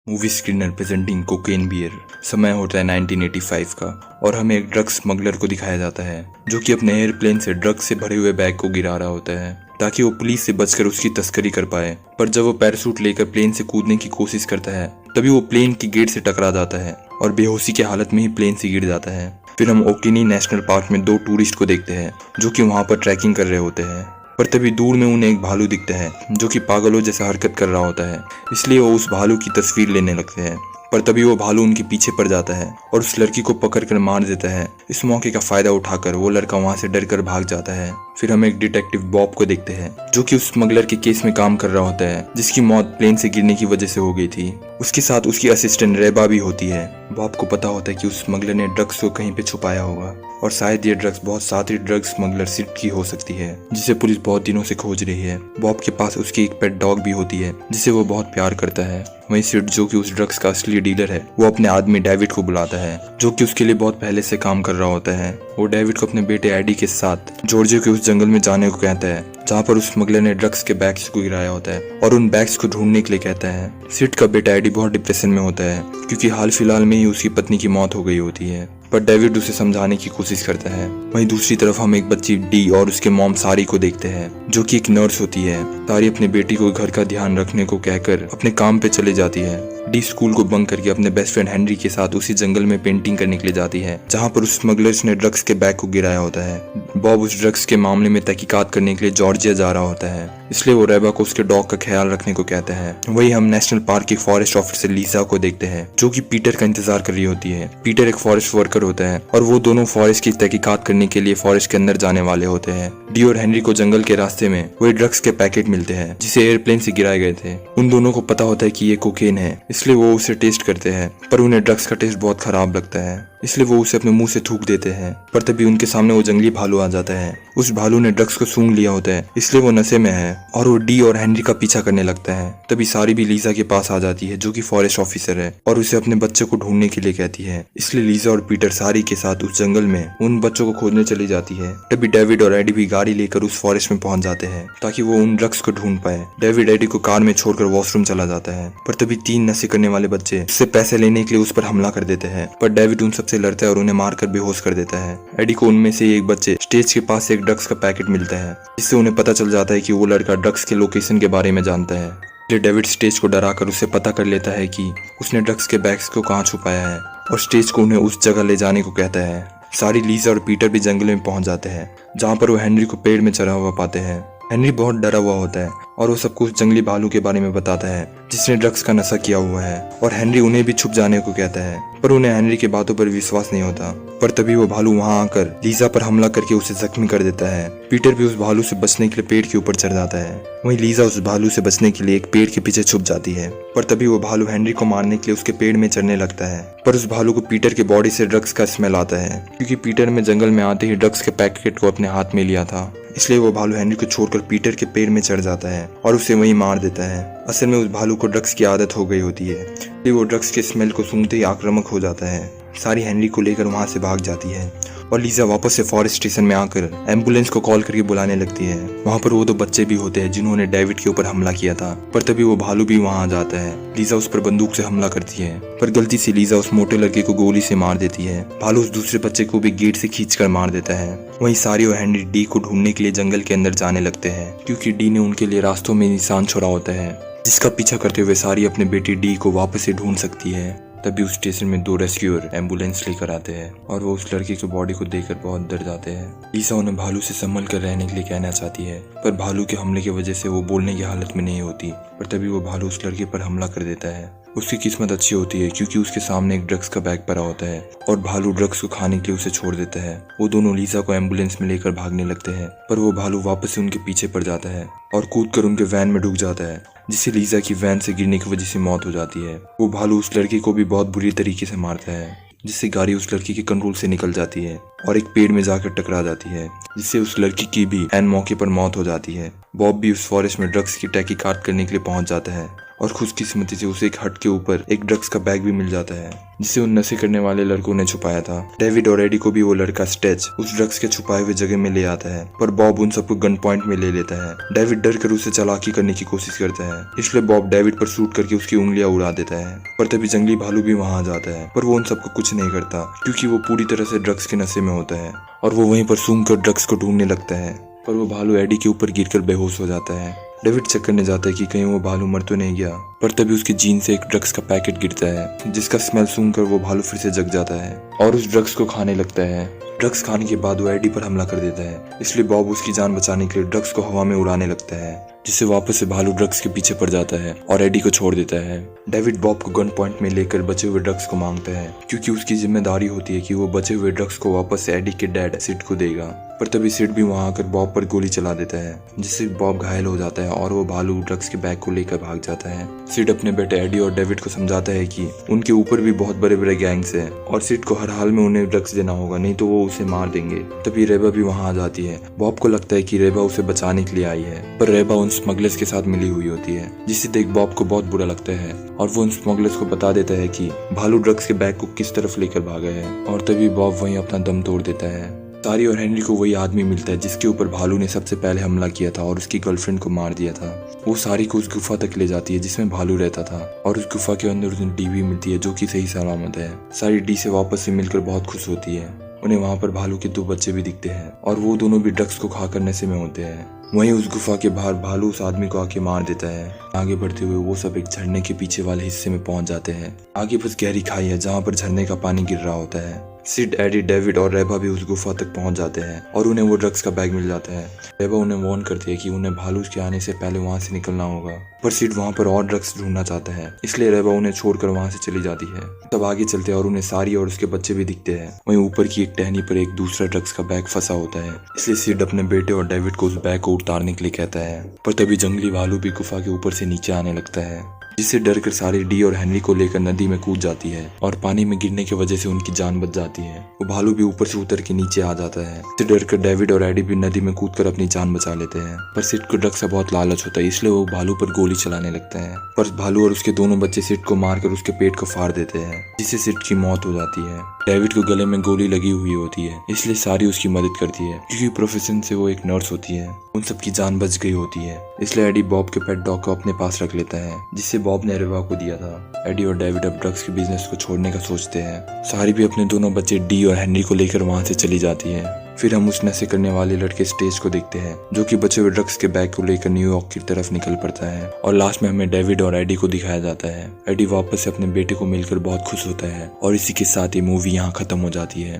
Movie screener presenting cocaine bear. समय होता है 1985 का और हमें एक ड्रग्स स्मगलर को दिखाया जाता है जो कि अपने एयरप्लेन से ड्रग्स से भरे हुए बैग को गिरा रहा होता है ताकि वो पुलिस से बचकर उसकी तस्करी कर पाए। पर जब वो पैराशूट लेकर प्लेन से कूदने की कोशिश करता है तभी वो प्लेन की गेट से टकरा जाता है और बेहोशी की हालत में ही प्लेन से गिर जाता है। फिर हम ओकिनी नेशनल पार्क में दो टूरिस्ट को देखते हैं जो कि वहाँ पर ट्रैकिंग कर रहे होते हैं। पर तभी दूर में उन्हें एक भालू दिखता है जो कि पागलों जैसा हरकत कर रहा होता है, इसलिए वो उस भालू की तस्वीर लेने लगते हैं। पर तभी वो भालू उनके पीछे पड़ जाता है और उस लड़की को पकड़कर मार देता है। इस मौके का फायदा उठाकर वो लड़का वहां से डरकर भाग जाता है। फिर हम एक डिटेक्टिव बॉब को देखते हैं जो कि उस स्मगलर के केस में काम कर रहा होता है जिसकी मौत प्लेन से गिरने की वजह से हो गई थी। उसके साथ उसकी असिस्टेंट रेबा भी होती है। बॉब को पता होता है कि उस स्मगलर ने ड्रग्स को कहीं पे छुपाया होगा और शायद ये ड्रग्स बहुत साथी ड्रग्स स्मगलर सिट की हो सकती है जिसे पुलिस बहुत दिनों से खोज रही है। बॉब के पास उसकी एक पेट डॉग भी होती है जिसे वो बहुत प्यार करता है। वहीं सिट जो कि उस ड्रग्स का असली डीलर है वो अपने आदमी डेविड को बुलाता है जो कि उसके लिए बहुत पहले से काम कर रहा होता है। वो डेविड को अपने बेटे एडी के साथ जॉर्जिया के उस जंगल में जाने को कहता है जहाँ पर उस स्मगलर ने ड्रग्स के बैग्स को गिराया होता है और उन बैग्स को ढूंढने के लिए कहता है। सिट का बेटा एडी बहुत डिप्रेशन में होता है क्योंकि हाल फिलहाल में ही उसकी पत्नी की मौत हो गई होती है, पर डेविड उसे समझाने की कोशिश करता है। वहीं दूसरी तरफ हम एक बच्ची डी और उसके मॉम सारी को देखते हैं जो कि एक नर्स होती है। सारी अपने बेटी को घर का ध्यान रखने को कहकर अपने काम पे चले जाती है। डी स्कूल को बंक करके अपने बेस्ट फ्रेंड हेनरी के साथ उसी जंगल में पेंटिंग करने के लिए जाती है जहाँ पर उस स्मगलर्स ने ड्रग्स के बैग को गिराया होता है। बॉब उस ड्रग्स के मामले में तहकीकात करने के लिए जॉर्जिया जा रहा होता है, इसलिए वो रेबा को उसके डॉग का ख्याल रखने को कहता है। वही हम नेशनल पार्क की फॉरेस्ट ऑफिसर लीसा को देखते हैं जो कि पीटर का इंतजार कर रही होती है। पीटर एक फॉरेस्ट वर्कर होता है और वो दोनों फॉरेस्ट की तहकीकात करने के लिए फॉरेस्ट के अंदर जाने वाले होते हैं। डी और हेनरी को जंगल के रास्ते में वही ड्रग्स के पैकेट मिलते हैं जिसे एयरप्लेन से गिराए गए थे। उन दोनों को पता होता है कि ये कोकेन है, इसलिए वो उसे टेस्ट करते हैं, पर उन्हें ड्रग्स का टेस्ट बहुत खराब लगता है, इसलिए वो उसे अपने मुंह से थूक देते हैं। पर तभी उनके सामने वो जंगली भालू आ जाता है। उस भालू ने ड्रग्स को सूंघ लिया होता है, इसलिए वो नशे में है और वो डी और हेनरी का पीछा करने लगता है। तभी सारी भी लीजा के पास आ जाती है जो कि फॉरेस्ट ऑफिसर है और उसे अपने बच्चे को ढूंढने के लिए कहती है। इसलिए लीजा और पीटर सारी के साथ उस जंगल में उन बच्चों को खोजने चली जाती है। तभी डेविड और एडी भी गाड़ी लेकर उस फॉरेस्ट में पहुंच जाते हैं ताकि वो उन ड्रग्स को ढूंढ पाए। डेविड एडी को कार में छोड़कर वॉशरूम चला जाता है, पर तभी 3 नशे करने वाले बच्चे उससे पैसे लेने के लिए उस पर हमला कर देते हैं। पर डेविड उन सबसे लड़ता है और उन्हें मारकर बेहोश कर देता है। एडी को उनमें से एक बच्चे स्टेज के पास एक ड्रग्स का पैकेट मिलता है जिससे उन्हें पता चल जाता है कि वो लड़का ड्रग्स के लोकेशन के बारे में जानता है। डेविड स्टेज को डराकर उसे पता कर लेता है कि उसने ड्रग्स के बैग्स को कहाँ छुपाया है और स्टेज को उन्हें उस जगह ले जाने को कहता है। सारी लीजा और पीटर भी जंगल में पहुंच जाते हैं जहाँ पर वो हेनरी को पेड़ में चढ़ा हुआ पाते हैं। हेनरी बहुत डरा हुआ होता है और वो सबको उस जंगली भालू के बारे में बताता है जिसने ड्रग्स का नशा किया हुआ है और हेनरी उन्हें भी छुप जाने को कहता है, पर उन्हें हेनरी की बातों पर विश्वास नहीं होता। पर तभी वो भालू वहां आकर लीजा पर हमला करके उसे जख्मी कर देता है। पीटर भी उस भालू से बचने के लिए पेड़ के ऊपर चढ़ जाता है। वहीं लीजा उस भालू से बचने के लिए एक पेड़ के पीछे छुप जाती है। पर तभी वो भालू हेनरी को मारने के लिए उसके पेड़ में चढ़ने लगता है, पर उस भालू को पीटर के बॉडी से ड्रग्स का स्मेल आता है क्योंकि पीटर में जंगल में आते ही ड्रग्स के पैकेट को अपने हाथ में लिया था। इसलिए वो भालू हेनरी को छोड़कर पीटर के पेड़ में चढ़ जाता है और उसे वहीं मार देता है। असल में उस भालू को ड्रग्स की आदत हो गई होती है, इसलिए वो ड्रग्स के स्मेल को सूंघते ही आक्रामक हो जाता है। सारी हेनरी को लेकर वहां से भाग जाती है और लीजा वापस से फॉरेस्ट स्टेशन में आकर एम्बुलेंस को कॉल करके बुलाने लगती है। वहाँ पर वो 2 बच्चे भी होते हैं जिन्होंने डेविड के ऊपर हमला किया था, पर तभी वो भालू भी वहाँ आ जाता है। लीजा उस पर बंदूक से हमला करती है, पर गलती से लीजा उस मोटे लड़के को गोली से मार देती है। भालू उस दूसरे बच्चे को भी गेट से खींचकर मार देता है। वहीं सारी और हेनरी डी को ढूंढने के लिए जंगल के अंदर जाने लगते हैं क्योंकि डी ने उनके लिए रास्तों में निशान छोड़ा होता है जिसका पीछा करते हुए सारी अपने बेटी डी को वापस से ढूंढ सकती है। तभी उस स्टेशन में 2 रेस्क्यूअर एम्बुलेंस लेकर आते हैं और वो उस लड़के की बॉडी को देखकर बहुत डर जाते हैं। लीसा उन्हें भालू से संभल कर रहने के लिए कहना चाहती है, पर भालू के हमले की वजह से वो बोलने की हालत में नहीं होती। पर तभी वो भालू उस लड़के पर हमला कर देता है। उसकी किस्मत अच्छी होती है क्योंकि उसके सामने एक ड्रग्स का बैग पड़ा होता है और भालू ड्रग्स को खाने के लिए उसे छोड़ देता है। वो दोनों लीसा को एम्बुलेंस में लेकर भागने लगते हैं, पर वो भालू वापस से उनके पीछे पड़ जाता है और कूदकर उनके वैन में डूब जाता है जिससे लीजा की वैन से गिरने की वजह से मौत हो जाती है। वो भालू उस लड़के को भी बहुत बुरी तरीके से मारता है जिससे गाड़ी उस लड़की के कंट्रोल से निकल जाती है और एक पेड़ में जाकर टकरा जाती है जिससे उस लड़की की भी ऐन मौके पर मौत हो जाती है। बॉब भी उस फॉरेस्ट में ड्रग्स की तहकीकात करने के लिए पहुंच जाता है और खुशकिस्मती से उसे एक हट के ऊपर एक ड्रग्स का बैग भी मिल जाता है जिसे उन नशे करने वाले लड़कों ने छुपाया था। डेविड और एडी को भी वो लड़का स्टेच उस ड्रग्स के छुपाए हुए जगह में ले आता है, पर बॉब उन सबको गन पॉइंट में ले लेता है। डेविड डर कर उसे चालाकी करने की कोशिश करता है, इसलिए बॉब डेविड पर शूट करके उसकी उंगलियां उड़ा देता है। पर तभी जंगली भालू भी वहां आ जाता है, पर वो उन सबको कुछ नहीं करता क्योंकि वो पूरी तरह से ड्रग्स के नशे में होता है और वो वहीं पर सूंघ कर ड्रग्स को ढूंढने लगता है। पर वो भालू एडी के ऊपर गिरकर बेहोश हो जाता है। डेविड चेक करने जाता है कि कहीं वो भालू मर तो नहीं गया, पर तभी उसकी जीन से एक ड्रग्स का पैकेट गिरता है जिसका स्मेल सूंघकर वो भालू फिर से जग जाता है और उस ड्रग्स को खाने लगता है। ड्रग्स खाने के बाद वो एडी पर हमला कर देता है, इसलिए बॉब उसकी जान बचाने के लिए ड्रग्स को हवा में उड़ाने लगता है, जिससे वापस से भालू ड्रग्स के पीछे पड़ जाता है और एडी को छोड़ देता है। डेविड बॉब को गन पॉइंट में लेकर बचे हुए ड्रग्स को मांगता है क्योंकि उसकी जिम्मेदारी होती है कि वो बचे हुए ड्रग्स को वापस से एडी के डैड सिड को देगा। पर तभी सिड भी वहां आकर बॉब पर गोली चला देता है जिससे बॉब घायल हो जाता है और वो भालू ड्रग्स के बैग को लेकर भाग जाता है। सिड अपने बेटे एडी और डेविड को समझाता है कि उनके ऊपर भी बहुत बड़े बड़े गैंग्स हैं और सिड को हर हाल में उन्हें ड्रग्स देना होगा, नहीं तो वो उसे मार देंगे। तभी रेबा भी वहां आ जाती है। बॉब को लगता है कि रेबा उसे बचाने के लिए आई है, पर रेबा उन स्मगलर्स के साथ मिली हुई होती है, जिसे देख बॉब को बहुत बुरा लगता है और वो उन स्मगलर्स को बता देता है कि भालू ड्रग्स के बैग को किस तरफ लेकर भागा है। और तभी बॉब वहीं अपना दम तोड़ देता है। सारी और हेनरी को वही आदमी मिलता है जिसके ऊपर भालू ने सबसे पहले हमला किया था और उसकी गर्लफ्रेंड को मार दिया था। वो सारी को उस गुफा तक ले जाती है जिसमें भालू रहता था और उस गुफा के अंदर उन्हें डी भी मिलती है जो कि सही सलामत है। सारी डी से वापस से मिलकर बहुत खुश होती है। उन्हें वहां पर भालू के 2 बच्चे भी दिखते हैं और वो दोनों भी ड्रग्स को खाकर नशे में होते हैं। वहीं उस गुफा के बाहर भालू उस आदमी को आके मार देता है। आगे बढ़ते हुए वो सब एक झरने के पीछे वाले हिस्से में पहुंच जाते हैं। आगे बस गहरी खाई है जहाँ पर झरने का पानी गिर रहा होता है। सिड, एडी, डेविड और रेबा भी उस गुफा तक पहुंच जाते हैं और उन्हें वो ड्रग्स का बैग मिल जाता है। रेबा उन्हें वार्न करती है कि उन्हें भालू के आने से पहले वहां से निकलना होगा, पर सिड वहां पर और ड्रग्स ढूंढना चाहता है, इसलिए रेबा उन्हें छोड़कर वहां से चली जाती है। तब आगे चलते हैं और उन्हें सारी और उसके बच्चे भी दिखते हैं। वहीं ऊपर की एक टहनी पर एक दूसरा ड्रग्स का बैग फंसा होता है, इसलिए सिड अपने बेटे और डेविड को उस बैग को उतारने के लिए कहता है। पर तभी जंगली भालू भी गुफा के ऊपर से नीचे आने लगता है, जिससे डरकर सारी डी और हेनरी को लेकर नदी में कूद जाती है और पानी में गिरने की वजह से उनकी जान बच जाती है। वो भालू भी ऊपर से उतर के नीचे आ जाता है। इससे डरकर डेविड और एडी भी नदी में कूदकर अपनी जान बचा लेते हैं। पर सिड को ड्रग्स का बहुत लालच होता है, इसलिए वो भालू पर गोली चलाने लगता है। पर भालू और उसके दोनों बच्चे सिड को मारकर उसके पेट को फाड़ देते हैं, जिससे सिड की मौत हो जाती है। डेविड को गले में गोली लगी हुई होती है, इसलिए सारी उसकी मदद करती है क्योंकि प्रोफेशन से वो एक नर्स होती है। उन सबकी जान बच गई होती है, इसलिए एडी बॉब के पेट डॉग को अपने पास रख लेता है, जिससे बॉब ने रेबा को दिया था। एडी और डेविड अब ड्रग्स के बिजनेस को छोड़ने का सोचते हैं। सारी भी अपने दोनों बच्चे डी और हेनरी को लेकर वहां से चली जाती है। फिर हम उस नशे करने वाले लड़के स्टेज को देखते हैं जो कि बचे हुए ड्रग्स के बैग को लेकर न्यूयॉर्क की तरफ निकल पड़ता है और लास्ट में हमें डेविड और एडी को दिखाया जाता है। एडी वापस से अपने बेटे को मिलकर बहुत खुश होता है और इसी के साथ ही मूवी यहाँ खत्म हो जाती है।